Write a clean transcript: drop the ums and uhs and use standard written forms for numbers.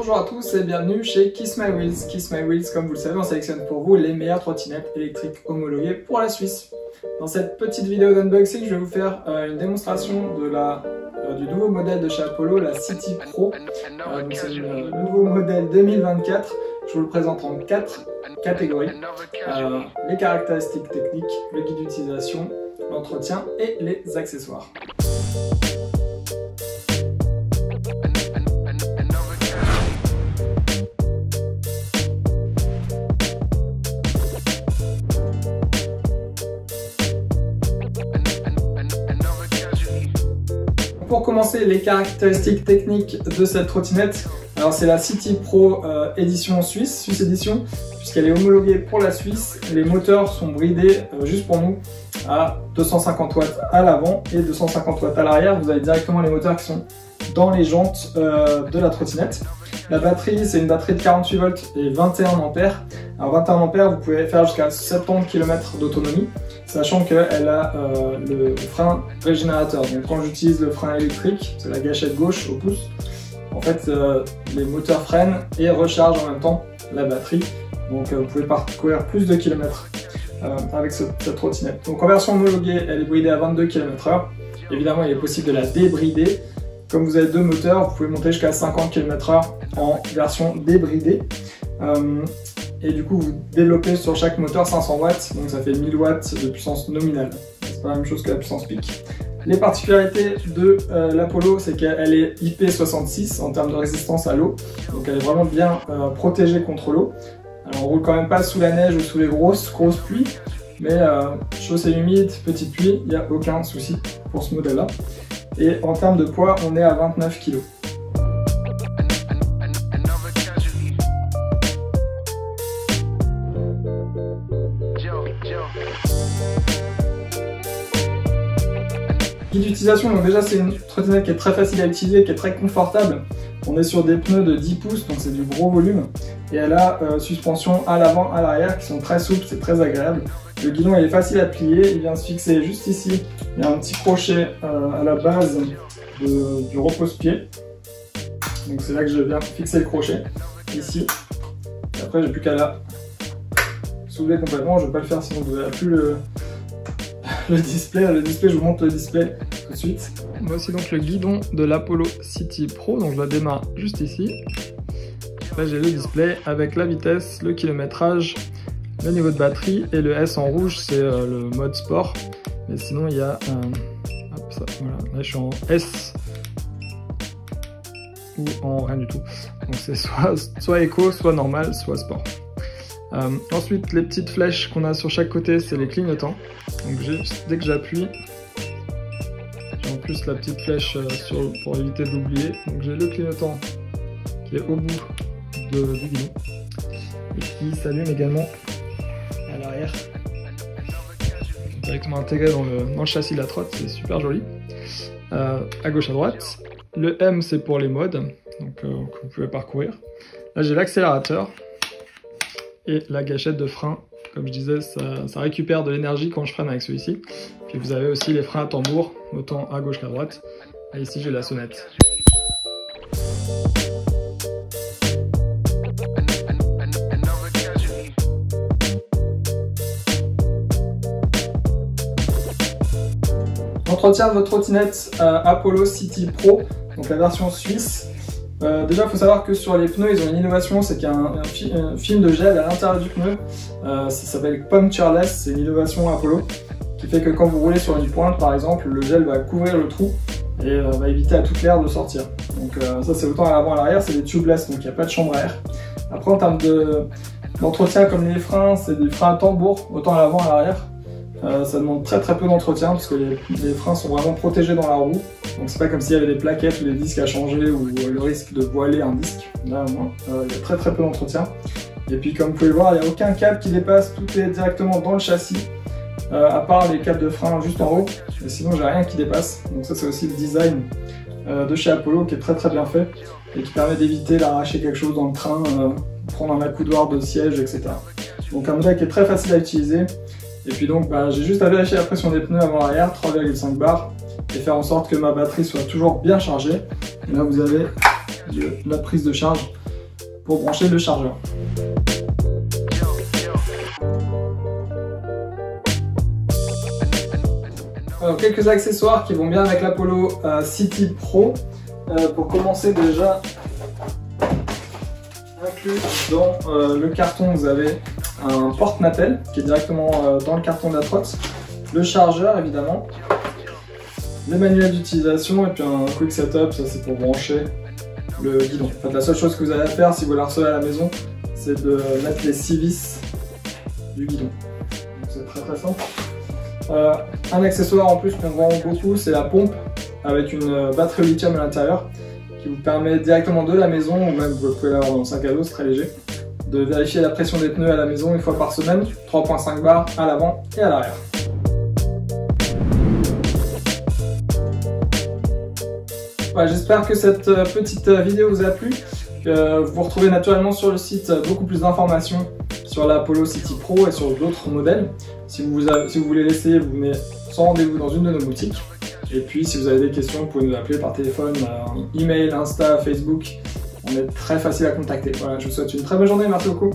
Bonjour à tous et bienvenue chez Kiss My Wheels. Kiss My Wheels, comme vous le savez, on sélectionne pour vous les meilleures trottinettes électriques homologuées pour la Suisse. Dans cette petite vidéo d'unboxing, je vais vous faire une démonstration de du nouveau modèle de chez Apollo, la City Pro. C'est le nouveau modèle 2024. Je vous le présente en 4 catégories. Les caractéristiques techniques, le guide d'utilisation, l'entretien et les accessoires. Pour commencer, les caractéristiques techniques de cette trottinette, alors c'est la City Pro édition Suisse édition, puisqu'elle est homologuée pour la Suisse. Les moteurs sont bridés juste pour nous à 250 watts à l'avant et 250 watts à l'arrière. Vous avez directement les moteurs qui sont dans les jantes de la trottinette. La batterie, c'est une batterie de 48 volts et 21 ampères. Alors 21 ampères, vous pouvez faire jusqu'à 70 km d'autonomie, sachant qu'elle a le frein régénérateur. Donc quand j'utilise le frein électrique, c'est la gâchette gauche au pouce, en fait les moteurs freinent et rechargent en même temps la batterie. Donc vous pouvez parcourir plus de kilomètres avec cette trottinette. Donc en version homologuée, elle est bridée à 22 km/h. Évidemment, il est possible de la débrider. Comme vous avez deux moteurs, vous pouvez monter jusqu'à 50 km/h en version débridée. Et du coup, vous développez sur chaque moteur 500 watts, donc ça fait 1000 watts de puissance nominale. C'est pas la même chose que la puissance pic. Les particularités de l'Apollo, c'est qu'elle est IP66 en termes de résistance à l'eau, donc elle est vraiment bien protégée contre l'eau. Alors on roule quand même pas sous la neige ou sous les grosses pluies, mais chaussée humide, petite pluie, il n'y a aucun souci pour ce modèle-là. Et en termes de poids, on est à 29 kg. Guide d'utilisation, donc déjà c'est une trottinette qui est très facile à utiliser, qui est très confortable. On est sur des pneus de 10 pouces, donc c'est du gros volume. Et elle a suspension à l'avant, à l'arrière, qui sont très souples, c'est très agréable. Le guidon il est facile à plier, il vient se fixer juste ici. Il y a un petit crochet à la base du repose-pied. Donc c'est là que je viens fixer le crochet, ici. Et après j'ai plus qu'à la soulever complètement, je ne vais pas le faire sinon vous n'avez plus le display. Je vous montre le display tout de suite. Voici donc le guidon de l'Apollo City Pro, donc je la démarre juste ici. Là j'ai le display avec la vitesse, le kilométrage, le niveau de batterie et le S en rouge c'est le mode sport. Mais sinon il y a hop, ça, voilà. Là je suis en S ou en rien du tout. Donc c'est soit éco, soit normal, soit sport. Ensuite les petites flèches qu'on a sur chaque côté c'est les clignotants. Donc dès que j'appuie, j'ai en plus la petite flèche pour éviter d'oublier. Donc j'ai le clignotant qui est au bout du guidon et qui s'allume également à l'arrière, directement intégré dans le châssis de la trotte, c'est super joli. À gauche à droite, le M c'est pour les modes, donc que vous pouvez parcourir. Là j'ai l'accélérateur et la gâchette de frein. Comme je disais, ça récupère de l'énergie quand je freine avec celui-ci. Puis vous avez aussi les freins à tambour, autant à gauche qu'à droite. Et ici j'ai la sonnette. Entretien de votre trottinette Apollo City Pro, donc la version suisse. Déjà, il faut savoir que sur les pneus, ils ont une innovation, c'est qu'il y a un film de gel à l'intérieur du pneu. Ça s'appelle Punctureless, c'est une innovation Apollo, qui fait que quand vous roulez sur une pointe, par exemple, le gel va couvrir le trou et va éviter à toute l'air de sortir. Donc ça, c'est autant à l'avant à l'arrière, c'est des tubeless, donc il n'y a pas de chambre à air. Après, en termes d'entretien, comme les freins, c'est des freins à tambour, autant à l'avant à l'arrière. Ça demande très peu d'entretien parce que les freins sont vraiment protégés dans la roue. Donc c'est pas comme s'il y avait des plaquettes ou des disques à changer ou le risque de voiler un disque. Là au moins, il y a très peu d'entretien. Et puis comme vous pouvez le voir, il n'y a aucun câble qui dépasse, tout est directement dans le châssis. À part les câbles de frein juste en haut. Et sinon j'ai rien qui dépasse. Donc ça c'est aussi le design de chez Apollo qui est très bien fait. Et qui permet d'éviter d'arracher quelque chose dans le train, prendre un accoudoir de siège, etc. Donc un modèle qui est très facile à utiliser. Et puis donc j'ai juste à vérifier la pression des pneus avant-arrière, 3,5 bars, et faire en sorte que ma batterie soit toujours bien chargée. Et là vous avez la prise de charge pour brancher le chargeur. Alors, quelques accessoires qui vont bien avec l'Apollo City Pro. Pour commencer, déjà inclus dans le carton, vous avez un porte-nappel qui est directement dans le carton de la trotte, le chargeur évidemment, les manuels d'utilisation et puis un quick setup, ça c'est pour brancher le guidon. En fait, la seule chose que vous avez à faire si vous la recevez à la maison, c'est de mettre les 6 vis du guidon. C'est très simple. Un accessoire en plus qu'on vend beaucoup, c'est la pompe avec une batterie lithium à l'intérieur qui vous permet directement de la maison, ou même vous pouvez l'avoir dans le sac à dos, c'est très léger, de vérifier la pression des pneus à la maison une fois par semaine, 3.5 bars à l'avant et à l'arrière. Voilà, j'espère que cette petite vidéo vous a plu. Vous retrouvez naturellement sur le site beaucoup plus d'informations sur l'Apollo City Pro et sur d'autres modèles. Si vous voulez l'essayer, vous venez sans rendez-vous dans une de nos boutiques. Et puis si vous avez des questions, vous pouvez nous appeler par téléphone, email, Insta, Facebook. On est très facile à contacter. Voilà, je vous souhaite une très bonne journée, merci beaucoup.